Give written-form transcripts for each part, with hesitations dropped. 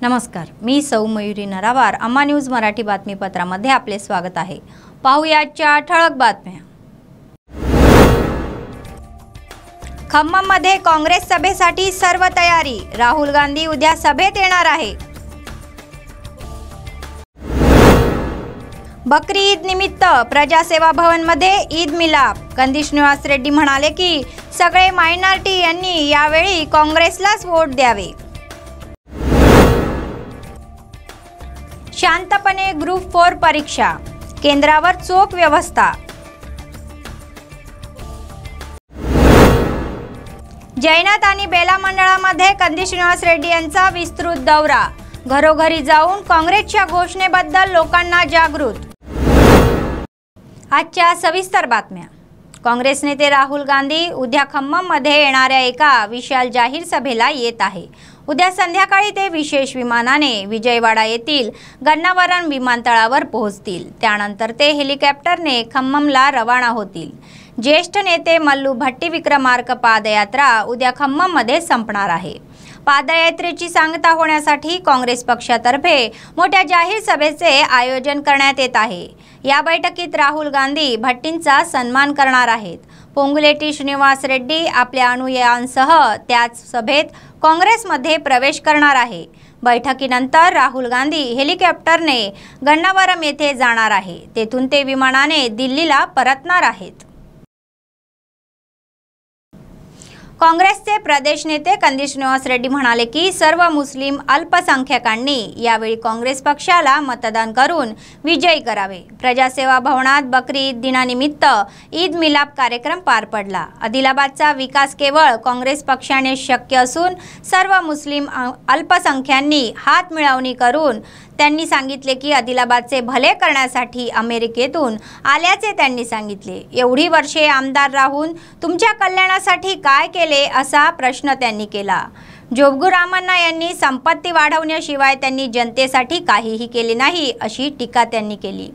नमस्कार, मी सौ मयुरी नरावार. अम्मा न्यूज मराठी बातमीपत्रामध्ये आपले स्वागत आहे. पाहुयाच्या ठळक बातम्या. खम्मममध्ये काँग्रेस सभेसाठी सर्व तयारी. राहुल गांधी उद्या सभेत येणार आहे. बकरी ईद निमित्त प्रजासेवा भवनमध्ये ईद मिलाप. कंदी श्रीनिवास रेड्डी म्हणाले की सगळे मायनॉरिटी यांनी यावेळी काँग्रेसलाच वोट द्यावे. शांतपणे ग्रुप 4 परीक्षा, केंद्रावर चोख व्यवस्था. जैनात आणि बेला मंडळामध्ये कंदी श्रीनिवास रेड्डी यांचा विस्तृत दौरा. घरोघरी जाऊन काँग्रेसच्या घोषणेबद्दल लोकांना जागृत. आजच्या सविस्तर बातम्या. काँग्रेस नेते राहुल गांधी उद्या खम्मममध्ये येणाऱ्या एका विशाल जाहीर सभेला येत आहे. उद्या संध्याकाळी ते विशेष विमानाने विजयवाडा येथील गन्नावरम विमानतळावर पोहोचतील. त्यानंतर ते हेलिकॉप्टरने खम्ममला रवाना होतील. ज्येष्ठ नेते मल्लू भट्टी विक्रमार्क पादयात्रा उद्या खम्मममध्ये संपणार आहे. पादयात्रेची सांगता होण्यासाठी काँग्रेस पक्षातर्फे मोठ्या जाहीर सभेचे आयोजन करण्यात येत आहे. या बैठकीत राहुल गांधी भट्टींचा सन्मान करणार आहेत. पोंगुलेटी श्रीनिवास रेड्डी आपल्या अनुयायांसह त्याच सभेत काँग्रेसमध्ये प्रवेश करणार आहे. बैठकीनंतर राहुल गांधी हेलिकॉप्टरने गन्नावरम येथे जाणार आहे. तेथून ते विमानाने दिल्लीला परतणार आहेत. काँग्रेसचे प्रदेश नेते कंदी श्रीनिवास रेड्डी म्हणाले की सर्व मुस्लिम अल्पसंख्याकांनी यावेळी काँग्रेस पक्षाला मतदान करून विजयी करावे. प्रजासेवा भवनात बकरी ईद दिनानिमित्त ईद मिलाप कार्यक्रम पार पडला. आदिलाबादचा विकास केवळ काँग्रेस पक्षाने शक्य असून सर्व मुस्लिम अल्पसंख्यांनी हात मिळवणी करून त्यांनी सांगितले की आदिलाबादचे भले करण्यासाठी अमेरिकेतून आल्याचे त्यांनी सांगितले. एवढी वर्षे आमदार राहून तुमच्या कल्याणासाठी काय केले असा प्रश्न त्यांनी केला. जोगुरामन्ना यांनी संपत्ती वाढवण्याशिवाय त्यांनी जनतेसाठी काहीही केले नाही अशी टीका त्यांनी केली.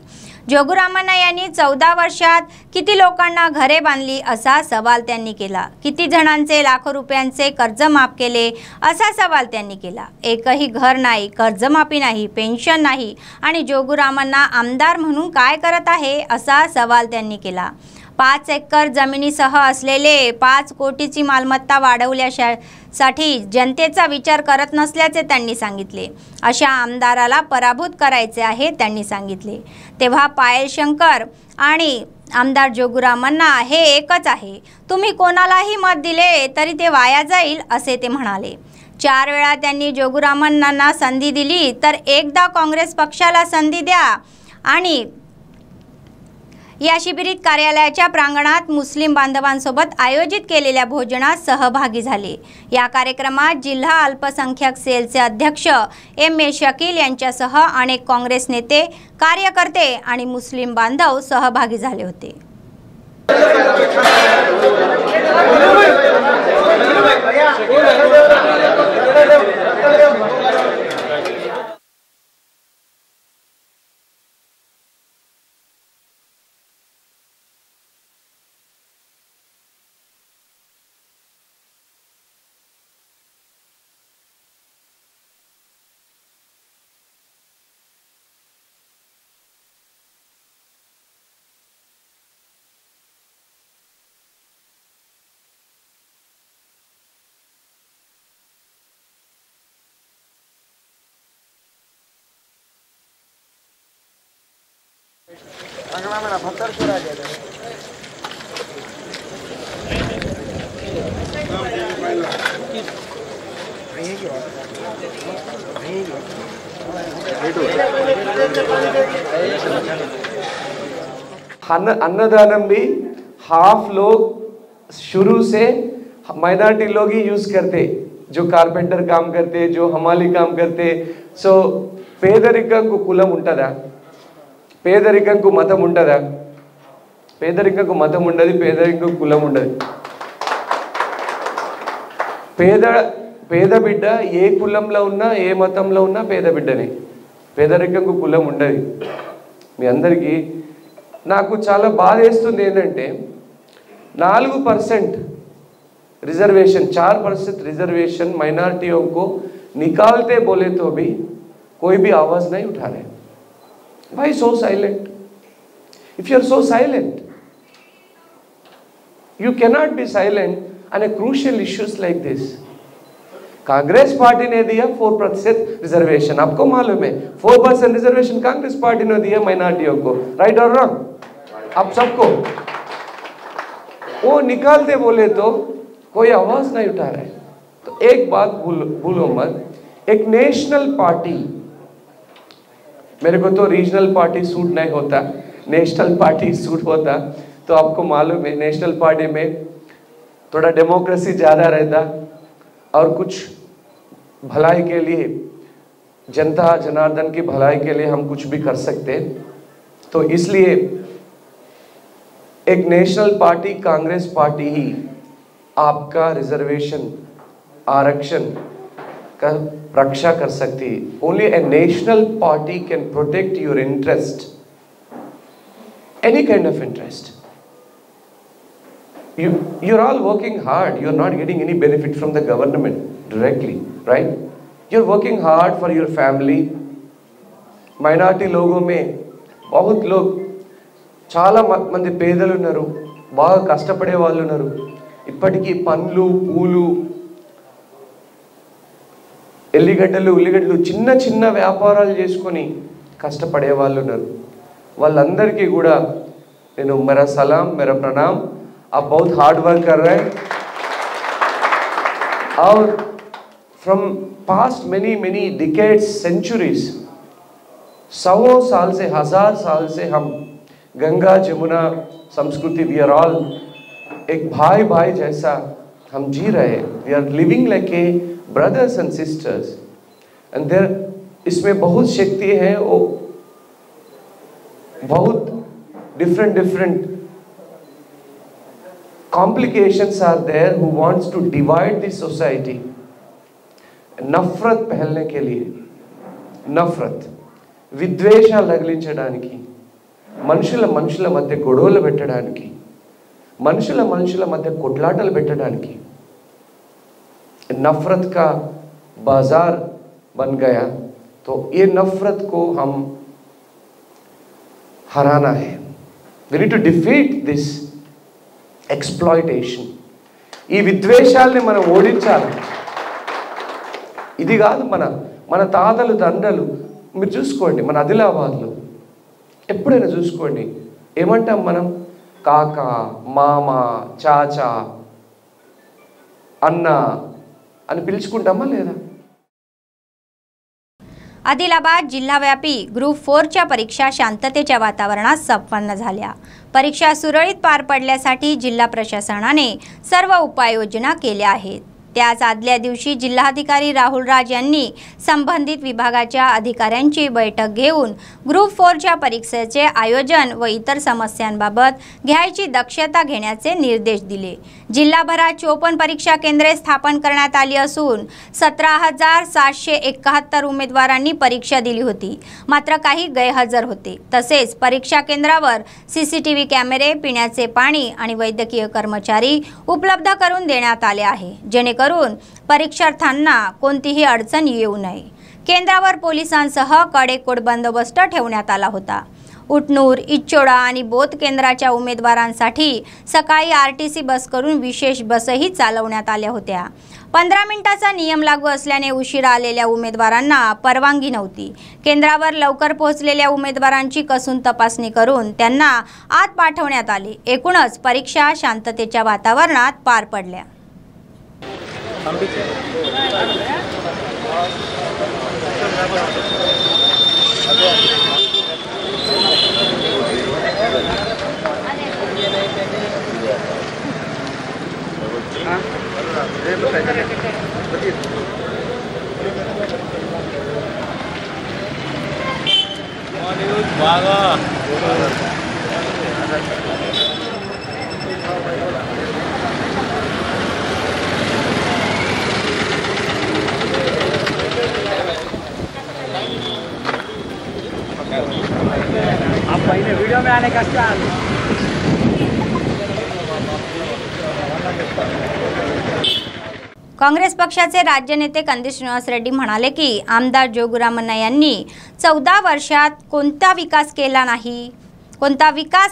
जोगुरामन्ना यांनी 14 वर्षात किती लोकांना घरे बांधली असा सवाल त्यांनी केला. किती जणांचे लाखो रुपयांचे कर्ज माफ केले असा सवाल त्यांनी केला. एकही घर नाही, कर्जमाफी नाही, पेन्शन नाही आणि जोगुरामन्ना आमदार म्हणून काय करत आहे असा सवाल त्यांनी केला. 5 एकर जमिनीसह असलेले 5 कोटीची मालमत्ता वाढवण्यासाठी जनतेचा विचार करत नसल्याचे त्यांनी सांगितले. अशा आमदाराला पराभूत करायचे आहे त्यांनी सांगितले. तेव्हा पायल शंकर आणि आमदार जोगुरामन्ना हे एकच आहे. तुम्ही कोणालाही मत दिले तरी ते वाया जाईल असे ते म्हणाले. 4 वेळा त्यांनी जोगुरामन्नांना संधी दिली तर एकदा काँग्रेस पक्षाला संधी द्या आणि या शिबिरात कार्यालयाच्या प्रांगणात मुस्लिम बांधवांसोबत आयोजित केलेल्या भोजनात सहभागी झाले. या कार्यक्रमात जिल्हा अल्पसंख्याक सेलचे अध्यक्ष M.A. शकील यांच्यासह अनेक काँग्रेस नेते, कार्यकर्ते आणि मुस्लिम बांधव सहभागी झाले होते. अन्नदानम भी हाफ लोग शुरू से माइनॉरिटी लोग ही यूज करते, जो कारपेंटर काम करते, जो हमाली काम करते. सो పేదరికంకు కులం ఉంటదా? పేదరికంకు మతం ఉంటదా? పేదరికంకు మతం ఉండదు, పేదరికంకు కులం ఉండదు. పేద బిడ్డ ఏ కులంలో ఉన్నా ఏ మతంలో ఉన్నా పేద బిడ్డనే. పేదరికంకు కులం ఉండదు. మీ అందరికీ నాకు చాలా బాధ వేస్తుంది ఏంటంటే 4% रिजर्वेशन 4% रिजर्वेशन माइनॉरिटियों को निकालते बोले तो भी कोई भी आवाज नहीं उठा रहे. Why so silent? If you are so silent, you cannot be silent on a crucial issues like this. Congress party ने दिया 4% रिजर्वेशन, आपको मालूम है 4% रिजर्वेशन कांग्रेस पार्टी ने दिया माइनॉरिटियों को, राइट और रॉन्ग आप सबको. वो निकालते बोले तो कोई आवाज नहीं उठा रहा है. तो एक बात भूलो मत, एक नेशनल पार्टी, मेरे को तो रीजनल पार्टी सूट नहीं होता, नेशनल पार्टी सूट होता. तो आपको मालूम है नेशनल पार्टी में थोड़ा डेमोक्रेसी ज़्यादा रहता और कुछ भलाई के लिए, जनता जनार्दन की भलाई के लिए हम कुछ भी कर सकते. तो इसलिए एक नेशनल पार्टी कांग्रेस पार्टी ही आपका रिजर्वेशन आरक्षण का रक्षा कर सकती है. Only A national party can protect your interest, any kind of interest. You are all working hard, you are not getting any benefit from the government directly, right? You are working hard for your family. Minority లోగోं में बहुत लोग చాలా మంది పేదలు ఉన్నారు, బాగా కష్టపడే వాళ్ళు ఉన్నారు. ఇప్పటికీ పండ్లు పూలు ఉల్లిగడ్డలు చిన్న చిన్న వ్యాపారాలు చేసుకొని కష్టపడే వాళ్ళు ఉన్నారు. వాళ్ళందరికీ కూడా నేను मेरा सलाम मेरा प्रणाम. आप बहुत हार्ड वर्क कर रहे हैं और from past many decades centuries, 100 साल से 1000 साल से हम गंगा जमुना संस्कृति, वी आर ऑल एक भाई भाई जैसा हम जी रहे हैं. We are living like a brothers and sisters and there इसमें बहुत शक्ति है. वो बहुत different complications are there who wants to divide the society. नफरत फैलने के लिए, नफरत విద్వేషాలు రగిలించడానికి, మనుషుల మధ్య గొడవలు పెట్టడానికి, మనుషుల మధ్య కొట్లాటలు పెట్టడానికి नफरत का बाजार बन गया. तो ये नफरत को हम हराना है. We need to defeat this exploitation. ఈ విద్వేషాలని మనం ఓడించాలి. ఇది కాదు మన తాతలు తండ్రులు. మీరు చూసుకోండి మన ఆదిలాబాద్లో ఎప్పుడైనా చూసుకోండి ఏమంటాం మనం, కాక మామ చాచా అన్న అని పిలుచుకుంటామా లేదా? आदिलाबाद जिल्हाव्यापी ग्रुप 4च्या परीक्षा शांततेच्या वातावरणात संपन्न झाल्या. परीक्षा सुरळीत पार पडण्यासाठी जिल्हा प्रशासनाने सर्व उपाययोजना केल्या आहेत. त्याच आदल्या दिवशी जिल्हाधिकारी राहुल राज यांनी संबंधित विभागाच्या अधिकाऱ्यांची बैठक घेऊन ग्रुप 4च्या परीक्षेचे आयोजन व इतर समस्यांबाबत घ्यायची दक्षता घेण्याचे निर्देश दिले. जिल्हाभरात 54 परीक्षा केंद्रे स्थापन करण्यात आली असून 17,771 उमेदवारांनी परीक्षा दिली होती. मात्र काही गैरहजर होते. तसेच परीक्षा केंद्रावर सीसीटीव्ही कॅमेरे, पिण्याचे पाणी आणि वैद्यकीय कर्मचारी उपलब्ध करून देण्यात आले आहे, जेणेकरून परीक्षार्थ्यांना कोणतीही अडचण येऊ नये. केंद्रावर पोलिसांसह कडेकोट बंदोबस्त ठेवण्यात आला होता. उटनूर, इच्चोडा आणि बोध केंद्राच्या उमेदवारांसाठी सकाळी आरटीसी बस करून विशेष बसही चालवण्यात आल्या होत्या. 15 मिनिटाचा नियम लागू असल्याने उशिरा आलेल्या उमेदवारांना परवानगी नव्हती. केंद्रावर लवकर पोहोचलेल्या उमेदवारांची कसून तपासणी करून त्यांना आत पाठवण्यात आले. एकूणच परीक्षा शांततेच्या वातावरणात पार पडल्या. वीडियो में आने का क्या काँग्रेस पक्षाचे राज्य नेते कंदी श्रीनिवास रेड्डी म्हणाले की आमदार जोगुरामण्णा यांनी 14 वर्षात कोणता विकास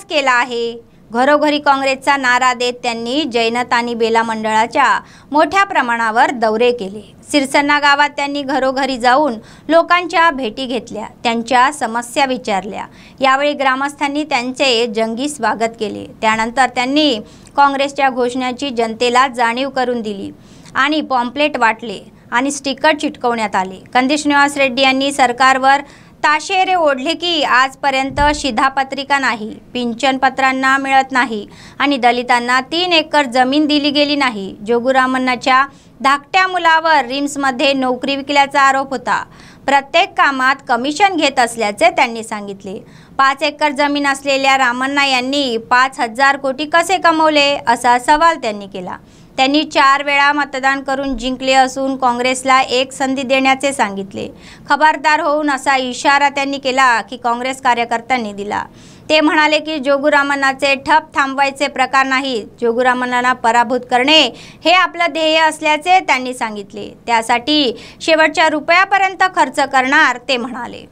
केला आहे। घरोघरी काँग्रेसचा नारा देत त्यांनी जैनत आणि बेला मंडळाच्या मोठ्या प्रमाणावर दौरे केले। सिरसन्ना गावात त्यांनी घरोघरी जाऊन लोकांच्या भेटी घेतल्या, त्यांच्या समस्या विचारल्या। यावेळी ग्रामस्थांनी त्यांचे जंगी स्वागत केले। त्यानंतर त्यांनी काँग्रेसच्या घोषणाची जनतेला जाणीव करून दिली आणि पॉम्पलेट वाटले आणि स्टिकर चिटकवण्यात आले। कंदी श्रीनिवास रेड्डी यांनी सरकारवर ताशेरे ओढले की आजपर्यंत शिधापत्रिका नाही, पिंचन पत्रांना मिळत नाही आणि दलितांना 3 एकर जमीन दिली गेली नाही। जोगुरामण्णाच्या धाकट्या मुलावर रिम्समध्ये नोकरी विकल्याचा आरोप होता। प्रत्येक कामात कमिशन घेत असल्याचे त्यांनी सांगितले। 5 एकर जमीन असलेल्या रामण्णा यांनी 5,000 कोटी कसे कमवले असा सवाल त्यांनी केला। त्यांनी 4 वेळा मतदान करून जिंकले असून काँग्रेसला एक संधी देण्याचे सांगितले। खबरदार होऊन असा इशारा त्यांनी केला की काँग्रेस कार्यकर्त्यांनी दिला। ते म्हणाले की जोगुरामण्णाचे ठप थांबवायचे प्रकार नाही, जोगुरामण्णांना पराभूत करणे हे आपलं ध्येय असल्याचे त्यांनी सांगितले। त्यासाठी शेवटच्या रुपयापर्यंत खर्च करणार ते म्हणाले।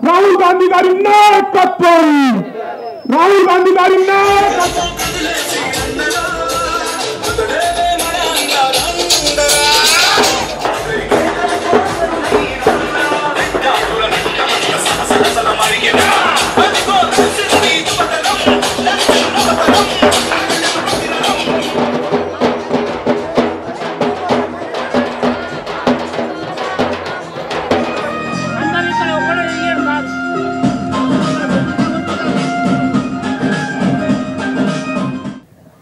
राहुल गांधी गारी नायकत्వం राहुल गांधी गारी नायकत्వం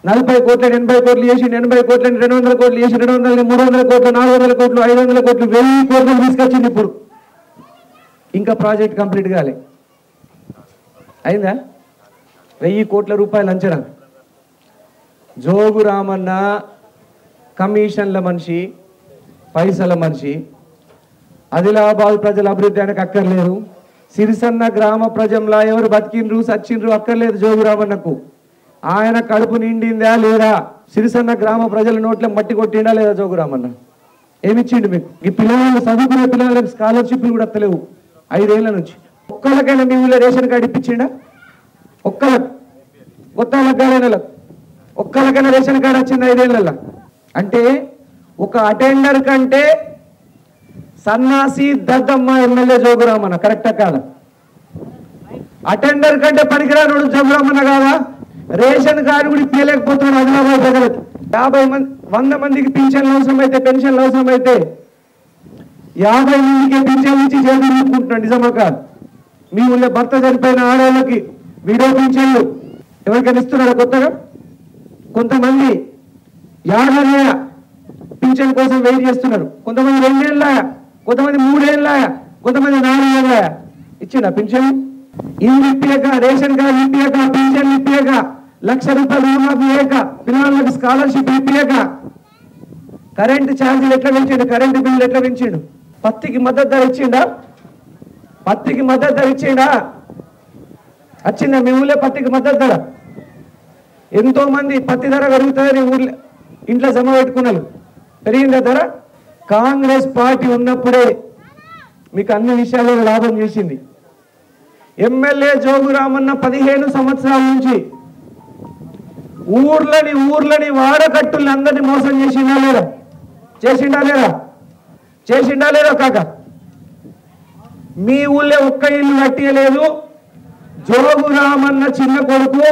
నలభై కోట్ల 80 కోట్లు చేసి 80 కోట్ల 200 కోట్లు చేసి 200 300 కోట్లు 400 కోట్లు 500 కోట్లు 1000 కోట్లు తీసుకొచ్చింది ఇప్పుడు ఇంకా ప్రాజెక్ట్ కంప్లీట్ కాలే అయిందా 1000 కోట్ల రూపాయలు అంచనా జోగు రామన్న కమిషన్ల మనిషి పైసల మనిషి ఆదిలాబాద్ ప్రజల అభివృద్ధి ఆయనకు అక్కర్లేదు సిరిసన్న గ్రామ ప్రజంలా ఎవరు బతికిండ్రు సచ్చిండ్రు అక్కర్లేదు జోగు రామన్నకు ఆయన కడుపు నిండిందా లేదా సిరిసన్న గ్రామ ప్రజల నోట్ల మట్టి కొట్టిండా లేదా జోగురామన్న ఏమిచ్చిండు మీకు ఈ పిల్లలు చదువుకునే పిల్లలకు స్కాలర్షిప్లు కూడా వస్తలేవు 5 ఏళ్ల నుంచి ఒక్కళ్ళకైనా మీ ఊళ్ళో రేషన్ కార్డు ఇప్పించిండా ఒక్కళ్ళకి కొత్త లగ్గాలైనలకు ఒక్కళ్ళకైనా రేషన్ కార్డు వచ్చింది 5 ఏళ్లలో అంటే ఒక అటెండర్ కంటే సన్నాసి దద్దమ్మ ఎమ్మెల్యే జోగురామన్న కరెక్టా కాదా అటెండర్ కంటే పనికిరానోడు జోగురామన్న కాదా? రేషన్ కార్డు కూడా ఇప్పలేకపోతున్నాడు ఆదిలాబాద్ ప్రజలకు. 50 మంది 100 మందికి పింఛన్లు అవసరమైతే, పెన్షన్లు అవసరమైతే 50 మందికి పింఛన్లు ఇచ్చి చేతులు నింపుకుంటున్నాడు. నిజమా కాదు? మీ ఊళ్ళో భర్త చనిపోయిన ఆడవాళ్ళకి విడో పింఛన్లు ఎవరికైనా ఇస్తున్నారా కొత్తగా? కొంతమంది 50 పింఛన్ కోసం వెయిట్ చేస్తున్నారు. కొంతమంది 2 ఏళ్ళాయా, కొంతమంది 3 ఏళ్ళాయా, కొంతమంది 4 ఏళ్ళాయా. ఇచ్చిందా పింఛన్? ఇల్లు ఇప్పియక, రేషన్ కార్డు ఇప్పియక, పింఛన్ ఇప్పియక, 1,00,000 రూపాయలు రుణమాఫీ చేయక, పిల్లలకు స్కాలర్షిప్ ఇప్పియక, కరెంటు ఛార్జీలు ఎట్లా పెంచిండు, కరెంటు బిల్లు ఎట్లా పెంచిండు, పత్తికి మద్దతు ధర ఇచ్చిండా? పత్తికి మద్దతు ధర ఇచ్చిండా? వచ్చిందా మీ ఊళ్ళో పత్తికి మద్దతు ధర? ఎంతో మంది పత్తి ధర పెరుగుతుందని ఊళ్ళో ఇంట్లో జమ పెట్టుకున్నారు. పెరిగిందా ధర? కాంగ్రెస్ పార్టీ ఉన్నప్పుడే మీకు అన్ని విషయాల్లో లాభం చేసింది. ఎమ్మెల్యే జోగురామన్న 15 సంవత్సరాల నుంచి ఊర్లని వాడకట్టుల్ని అందరినీ మోసం చేసిండా లేదా? చేసిండా లేదా కాక? మీ ఊళ్ళో ఒక్క ఇల్లు కట్టియలేదు. జోగురామన్న చిన్న కొడుకు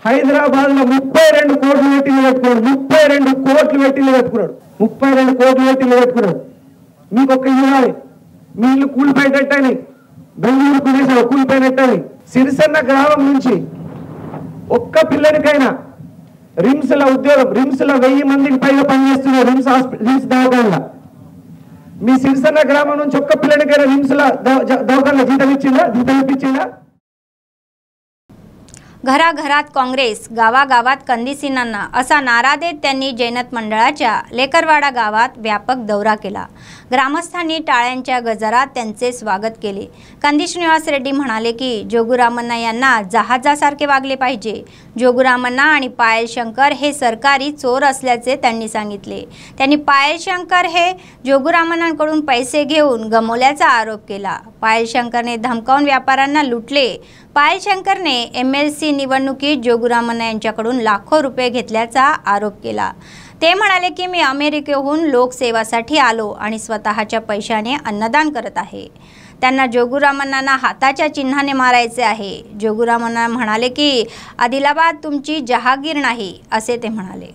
హైదరాబాద్ లో 32 కోట్లు పెట్టిల్లు కట్టుకున్నాడు. 32 కోట్లు పెట్టిల్లు కట్టుకున్నాడు. 32 కోట్లు పెట్టిల్లు కట్టుకున్నాడు. మీకు ఒక్క ఇల్లు కాదు, మీ ఇల్లు కూలిపోయేటట్టని బెంగళూరు కుదేశారు, కూలిపోయినట్టని. సిరిసన్న గ్రామం నుంచి ఒక్క పిల్లడికైనా రిమ్స్ లో ఉద్యోగం, రిమ్స్ లో 1000 మందికి పైగా పనిచేస్తున్నారు. రిమ్స్ దవాఖానలో మీ సిరిసన్న గ్రామం నుంచి ఒక్క పిల్లడికైనా రిమ్స్ లో దవాఖానలో జీతం ఇప్పించిందా? घराघरात काँग्रेस, गावागावात कंदिसींना असा नारा देत त्यांनी जैनत मंडळाच्या लेकरवाडा गावात व्यापक दौरा केला. ग्रामस्थांनी टाळ्यांच्या गजरात त्यांचे स्वागत केले. कंदिश निवास रेड्डी म्हणाले की जोगुरामन्ना यांना जहाजासारखे वागले पाहिजे. जोगुरामन्ना आणि पायल शंकर हे सरकारी चोर असल्याचे त्यांनी सांगितले. त्यांनी पायल शंकर हे जोगुरामन्नांकडून पैसे घेऊन गमवल्याचा आरोप केला. पायल शंकरने धमकावून व्यापाऱ्यांना लुटले. पायल शंकरने MLC निवडणुकीत जोगुरामन्ना यांच्याकडून लाखो रुपये घेतल्याचा आरोप केला. ते म्हणाले की मी अमेरिकेहून लोकसेवासाठी आलो आणि स्वतःच्या पैशाने अन्नदान करत आहे. त्यांना जोगुरामन्नांना हाताच्या चिन्हाने मारायचे आहे. जोगुरामन्ना म्हणाले की आदिलाबाद तुमची जहागीर नाही असे ते म्हणाले.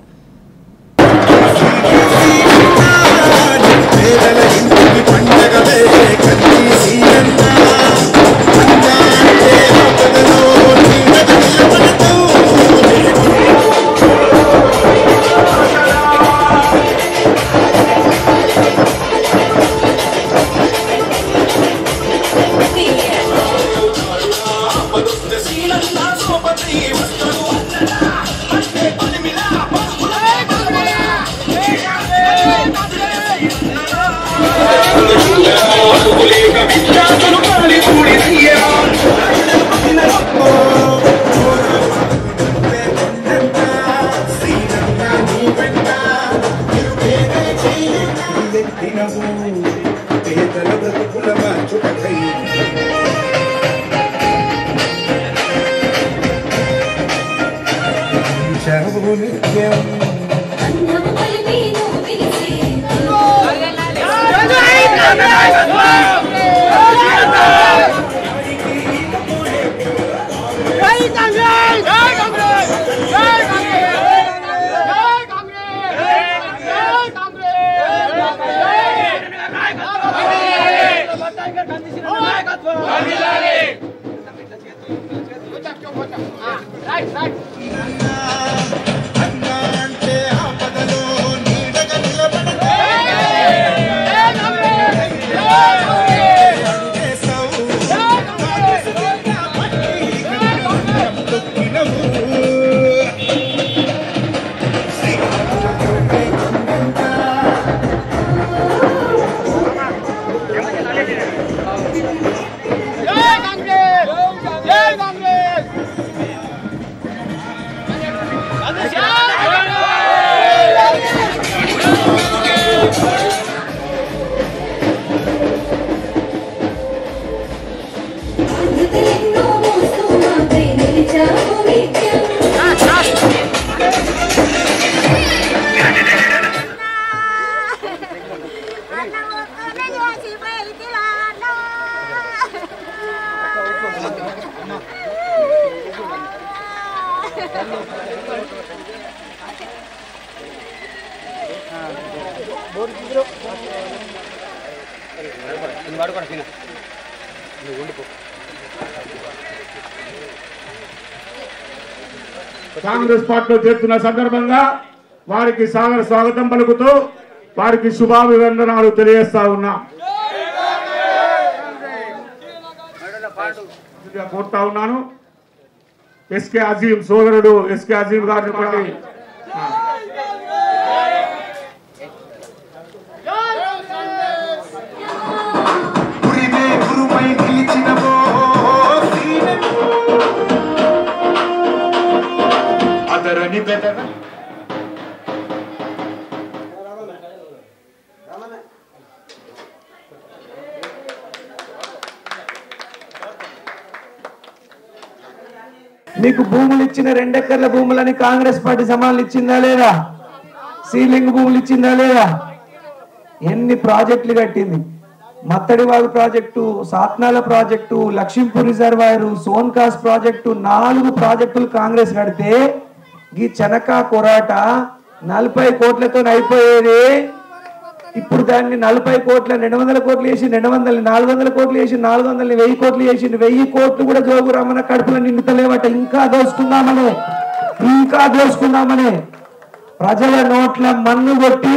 కాంగ్రెస్ పార్టీలో చేరుతున్న సందర్భంగా వారికి సాగర స్వాగతం పలుకుతూ వారికి శుభాభివందనాలు తెలియజేస్తా ఉన్నా. కోరుతా ఉన్నాను ఎస్కే అజీం సోదరుడు ఎస్కే అజీం గారిని కూడా అదరని బెదర మీకు భూములు ఇచ్చిన 2 ఎకర్ల భూములని కాంగ్రెస్ పార్టీ సమాలు ఇచ్చిందా లేదా? సీలింగ్ భూములు ఇచ్చిందా లేదా? ఎన్ని ప్రాజెక్టులు కట్టింది? Mattadivagu project, Satnala project, Lakshmipur reservoir, Sonkas project, 4 ప్రాజెక్టులు కాంగ్రెస్ కడితే ఈ చెనకా కొరాట 40 కోట్లతో అయిపోయేది. ఇప్పుడు దాన్ని 40 కోట్ల 200 కోట్లు చేసి 200 400 కోట్లు చేసి 400 1000 కోట్లు చేసి 1000 కోట్లు కూడా జోగు రామన్న కడుపులో నిండుతలేవట. ఇంకా దోసుకుందామనే ప్రజల నోట్ల మన్ను కొట్టి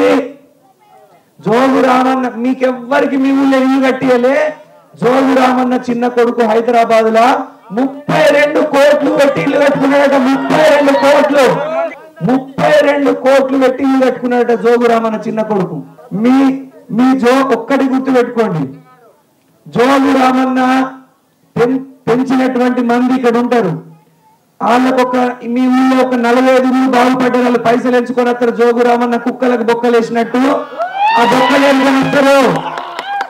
జోగు రామన్న మీకెవ్వరికి మీ ఊళ్ళో ఇల్లు కట్టియలే. జోగు రామన్న చిన్న కొడుకు హైదరాబాద్ లా 32 కోట్లు పెట్టి ఇల్లు కట్టుకున్నాడట. 32 కోట్లు పెట్టి ఇల్లు కట్టుకున్నాడట జోగు రామన్న చిన్న కొడుకు. మీ ఒక్కటి గుర్తు పెట్టుకోండి, జోగు రామన్న పెంచినటువంటి మంది ఇక్కడ ఉంటారు. వాళ్ళకు మీ ఊళ్ళో ఒక 45 బాగుపడ్డ వాళ్ళు పైసలు ఎంచుకొని వస్తారు. జోగు రామన్న కుక్కలకు బొక్కలేసినట్టు ఆ బొక్కలు ఎంచుకొని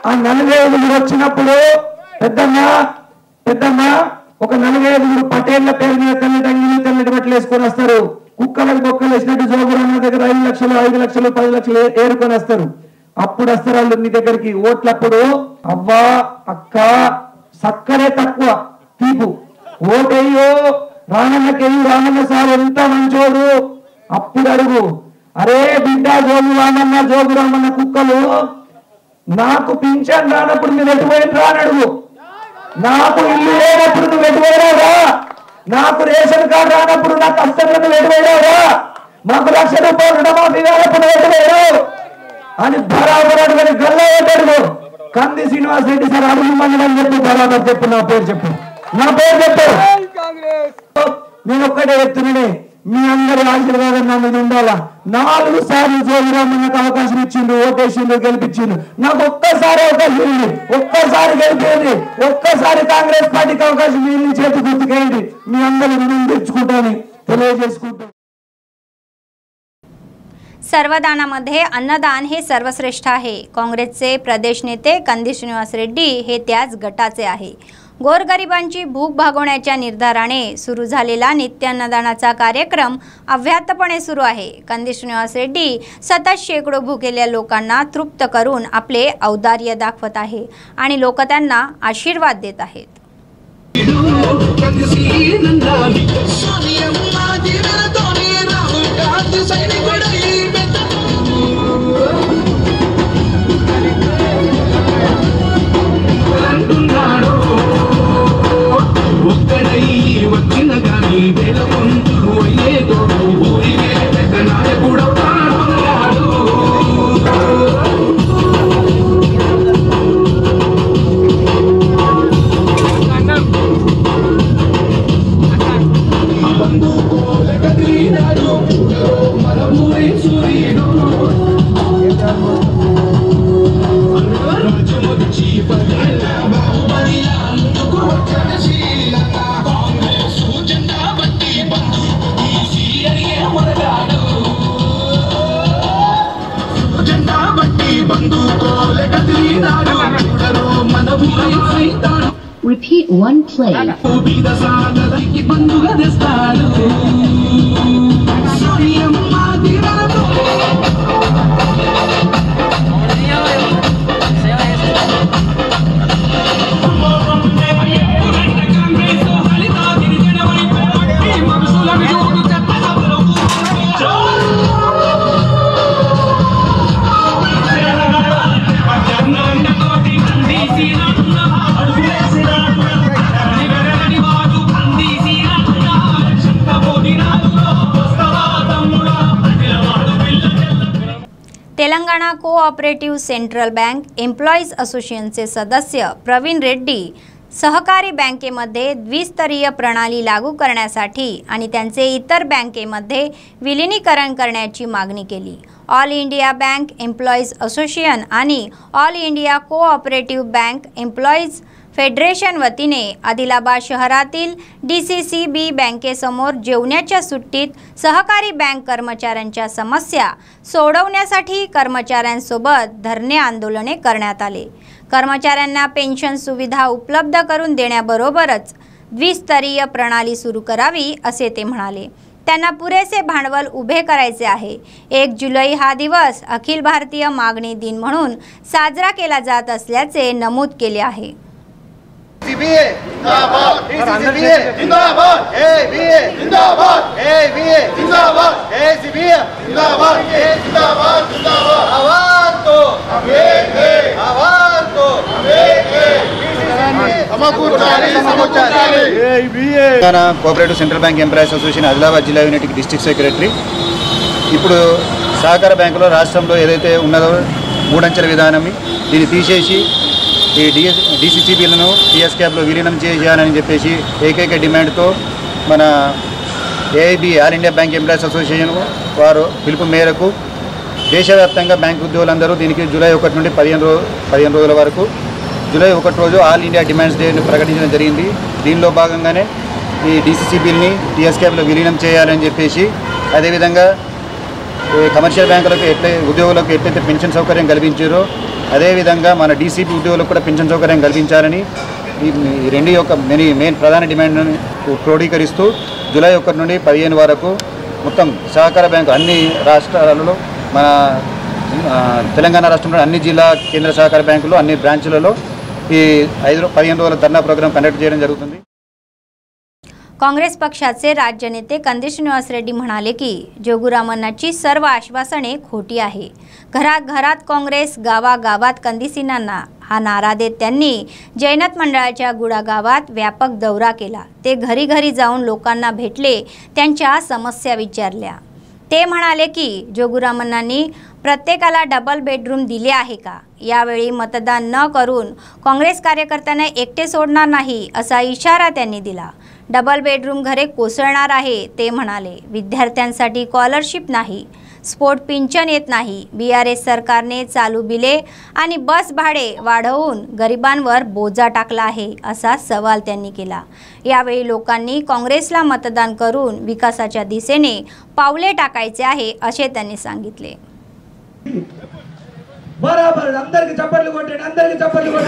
ఆ 45 వచ్చినప్పుడు పెద్దమ్మ ఒక 45 పటేళ్ల పేరు మీద తెల్లటి బట్టలు వేసుకొని వస్తారు. కుక్కలకు బొక్కలు వేసినట్టు జోగు రామన్న దగ్గర 5 లక్షలు 5 లక్షలు 10 లక్షలు ఏరుకొని వస్తారు. అప్పుడు వస్తారు వాళ్ళు నీ దగ్గరికి ఓట్లప్పుడు. అవ్వా అక్క సక్కరే తక్కువ తీపు ఓటేయో రామన్నకెయ్యి, రామన్న సార్ ఎంత మంచోడు. అప్పుడు అడుగు, అరే బిడ్డ జోగు రామన్న కుక్కలు నాకు పింఛన్ రానప్పుడు మీరు ఎటువైపు అని అడుగు. నాకు ఇల్లు లేనప్పుడు నువ్వు ఎటువైరావురా? నాకు రేషన్ కార్డు రానప్పుడు నా కష్టంలో నువ్వు ఎటువైరావురా? మాకు 1,00,000 రూపాయలు రుణమాఫీ రానప్పుడు ఎటువైరావు అని బరాబర్ అడుగు. గల్లా అడుగు. కంది శ్రీనివాస్ రెడ్డి సార్ అడుగు మండలం చెప్పు, బరాబర్ చెప్పు, నా పేరు చెప్పు. నేను ఒక్కటే చెప్తున్నానే, మీ అందరి ఆశీర్వాదం నా మీద ఉండాలా. 4 సార్లు జోగు రామన్నకు అవకాశం ఇచ్చిండు, ఓటేసిండు, గెలిపించిండు. నాకు ఒక్కసారి అవకాశం ఉంది, ఒక్కసారి గెలిపేయండి, ఒక్కసారి కాంగ్రెస్ పార్టీకి అవకాశం మీ చేతి గుర్తుకేయండి. మీ అందరూ రుణం తెచ్చుకుంటాను తెలియజేసుకుంటూ. सर्वदानामध्ये अन्नदान हे सर्वश्रेष्ठ आहे. काँग्रेसचे प्रदेश नेते कंदी श्रीनिवास रेड्डी हे त्याच गटाचे आहे. गोरगरिबांची भूक भागवण्याच्या निर्धाराने सुरू झालेला नित्यान्नदानाचा कार्यक्रम अव्याहतपणे सुरू आहे. कंदी श्रीनिवास रेड्डी सतत शेकडो भुकेल्या लोकांना तृप्त करून आपले औदार्य दाखवत आहे आणि लोक त्यांना आशीर्वाद देत आहेत. Repeat one play. Telangana cooperative central bank employees असोसिएशनचे सदस्य प्रवीण रेड्डी सहकारी बँकेमध्ये द्विस्तरीय प्रणाली लागू करण्यासाठी आणि त्यांचे इतर बँकेमध्ये विलीनीकरण करण्याची मागणी केली। All India Bank Employees Association आणि All India Cooperative Bank Employees Federation वतीने आदिलाबाद शहरातील DCCB बँकेसमोर जेवणाच्या सुट्टीत सहकारी बँक कर्मचाऱ्यांच्या समस्या सोडवण्यासाठी कर्मचाऱ्यांसोबत धरणे आंदोलने करण्यात आले। कर्मचाऱ्यांना पेन्शन सुविधा उपलब्ध करून देण्याबरोबरच द्विस्तरीय प्रणाली सुरू करावी असे ते म्हणाले। त्यांना पुरेसे भांडवल उभे करायचे आहे। 1 जुलै हा दिवस अखिल भारतीय मागणी दिन म्हणून साजरा केला जात असल्याचे नमूद केले आहे। Cooperative central bank employees association Adilabad జిల్లా యూనిట్కి డిస్ట్రిక్ట్ సెక్రటరీ। ఇప్పుడు సహకార బ్యాంకులో రాష్ట్రంలో ఏదైతే ఉన్నదో మూడంచెల విధానం దీన్ని తీసేసి ఈ DCCBలను TSCABలో విలీనం చేయాలని చెప్పేసి ఏకైక డిమాండ్తో మన AIB all India bank employees association వారు పిలుపు మేరకు దేశవ్యాప్తంగా బ్యాంకు ఉద్యోగులందరూ దీనికి జూలై 1 నుండి 15 రోజుల వరకు జూలై 1 రోజు ఆల్ ఇండియా డిమాండ్స్ డే ప్రకటించడం జరిగింది। దీనిలో భాగంగానే ఈ DCCBని TSCABలో విలీనం చేయాలని చెప్పేసి అదేవిధంగా కమర్షియల్ బ్యాంకులకు ఉద్యోగులకు ఎట్లయితే పెన్షన్ సౌకర్యం కల్పించారో అదేవిధంగా మన DCB ఉద్యోగులకు కూడా పెన్షన్ సౌకర్యం కల్పించాలని ఈ రెండు యొక్క మెయిన్ ప్రధాన డిమాండ్ను క్రోడీకరిస్తూ జూలై 1 నుండి 15 వరకు మొత్తం సహకార బ్యాంకు అన్ని రాష్ట్రాలలో మన తెలంగాణ రాష్ట్రంలో అన్ని జిల్లా కేంద్ర సహకార బ్యాంకులు అన్ని బ్రాంచ్లలో ఈ 15 రోజుల ధర్నా ప్రోగ్రాम कंडक्ट చేయడం జరుగుతుంది। काँग्रेस पक्षाचे राज्य नेते कंदी श्रीनिवास रेड्डी म्हणाले की जोगुरामन्नाची सर्व आश्वासने खोटी आहे। घरात घरात काँग्रेस, गावागावात कंदिसींना हा नारा देत त्यांनी जैनत मंडळाच्या गुडा गावात व्यापक दौरा केला। ते घरी घरी जाऊन लोकांना भेटले, त्यांच्या समस्या विचारल्या। ते म्हणाले की जोगुरामन्नांनी प्रत्येकाला डबल बेडरूम दिले आहे का? यावेळी मतदान न करून काँग्रेस कार्यकर्त्यांना एकटे सोडणार नाही असा इशारा त्यांनी दिला। डबल बेडरूम घरे कोसळणार आहे ते म्हणाले। विद्यार्थ्यांसाठी स्कॉलरशिप नाही, स्पोर्ट पिंचन येत नाही। BRS सरकारने चालू बिले आणि बस भाडे वाढवून गरिबांवर बोजा टाकला आहे असा सवाल त्यांनी केला। यावेळी लोकांनी काँग्रेसला मतदान करून विकासाच्या दिशेने पावले टाकायचे आहे असे त्यांनी सांगितले। बराबर अंदर की चप्पल कोटेड अंदर की चप्पल कोटेड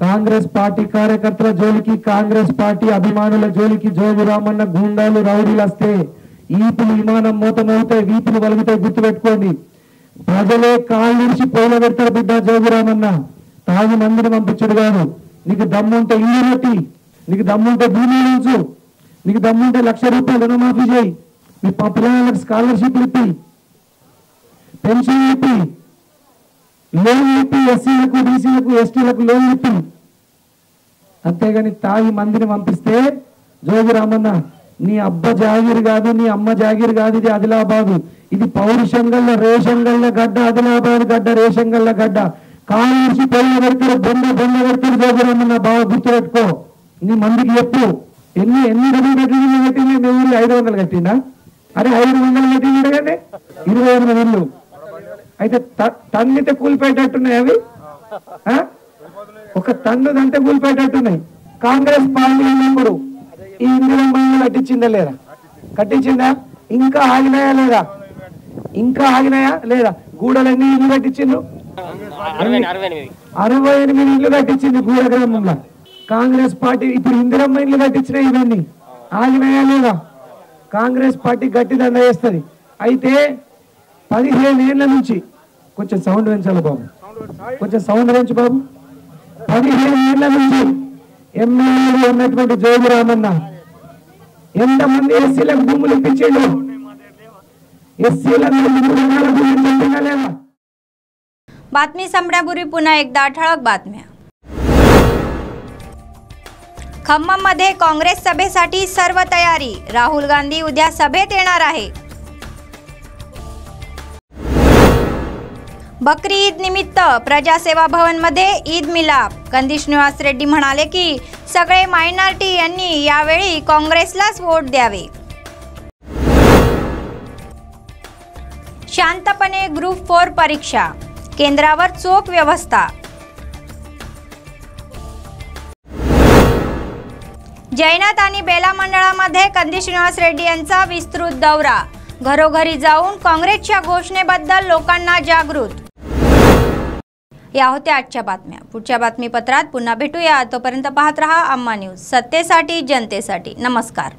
కాంగ్రెస్ పార్టీ కార్యకర్తల జోలికి, కాంగ్రెస్ పార్టీ అభిమానుల జోలికి జోగురామన్న గుండాలు రౌడీలు వస్తే ఈపులు విమానం మోతమవుతాయి, వీపులు వలుగుతాయి, గుర్తుపెట్టుకోండి। ప్రజలే కాళ్ళు విడిచి పోల పెడతారు బిడ్డ జోగురామన్న। తాగి మందిని పంపించడు కాదు। నీకు దమ్ముంటే ఇల్లు పెట్టి, నీకు దమ్ముంటే భూమి ఉంచు, నీకు దమ్ముంటే 1,00,000 రూపాయలు రుణమాఫీ చేయి, మీ పిల్లలకు స్కాలర్షిప్ ఇప్పి, పెన్షన్ ఇప్పి, లోన్ ఇప్పి, ఎస్సీలకు, బీసీలకు, ఎస్టీలకు లోన్ ఇప్పి। అంతేగాని తాగి మందిని పంపిస్తే జోగురామన్న నీ అబ్బ జాగిరి కాదు, నీ అమ్మ జాగిరి కాదు, ఇది ఆదిలాబాదు, ఇది పౌరుషంగల్ల రేషంగల్ల గడ్డ, ఆదిలాబాద్ గడ్డ రేషంగల్ల గడ్డ। కాలు నుంచి పైన పెడతారు, బొంద పెడతారు. జోగురామన్న బాగా గుర్తుపెట్టుకో. నీ మందికి చెప్పు. ఎన్ని డబ్బులు కట్టింది? మీ ఊరు 500 కట్టిందా? అరే 500 కట్టిండు కానీ 28 ఇల్లు అయితే తన్నితే కూలిపోయేటట్టున్నాయి అవి. ఒక తన్నుదంటే కూలిపోయేటట్టున్నాయి. కాంగ్రెస్ పార్టీ ఉన్నప్పుడు ఈ ఇందిరమ్మ ఇల్లు కట్టించిందా లేదా? కట్టించిందా? ఇంకా ఆగినాయా లేదా? గూడలన్నీ ఇల్లు కట్టించిండ్రు. 68 ఇల్లు కట్టించింది గూడ గ్రామంలో కాంగ్రెస్ పార్టీ. ఇప్పుడు ఇందిరమ్మ ఇల్లు కట్టించినాయి. ఇవన్నీ ఆగినాయా లేదా? కాంగ్రెస్ పార్టీ గట్టి దండ చేస్తుంది. అయితే 15 ఏళ్ల నుంచి కొంచెం సౌండ్ పెంచాలి బాబు, కొంచెం సౌండ్ పెంచు బాబు. 15 ఏళ్ల నుంచి ఎమ్మెల్యేలు ఉన్నటువంటి జోగురామన్న ఎంతమంది ఎస్సీలకు భూములు ఇప్పించాడు? बातमी संपण्यापूर्वी पुन्हा एकदा ठळक बातम्या. खम्मममध्ये काँग्रेस सभेसाठी सर्व तयारी. राहुल गांधी उद्या सभेत येणार आहे. बकरी ईद निमित्त प्रजासेवा भवन मध्ये ईद मिलाप. कंदी श्रीनिवास रेड्डी म्हणाले की सगळे मायनॉरिटी यांनी यावेळी काँग्रेसलाच वोट द्यावे. शांतपणे ग्रुप 4 परीक्षा, केंद्रावर चोख व्यवस्था. जैनात आणि बेला मंडळामध्ये कंदी श्रीनिवास रेड्डी यांचा विस्तृत दौरा. घरोघरी जाऊन काँग्रेसच्या घोषणेबद्दल लोकांना जागृत. या होत्या आजच्या बातम्या. पुढच्या बातमीपत्रात पुन्हा भेटूया. तोपर्यंत पाहत रहा अम्मा न्यूज, सत्तेसाठी जनतेसाठी. नमस्कार.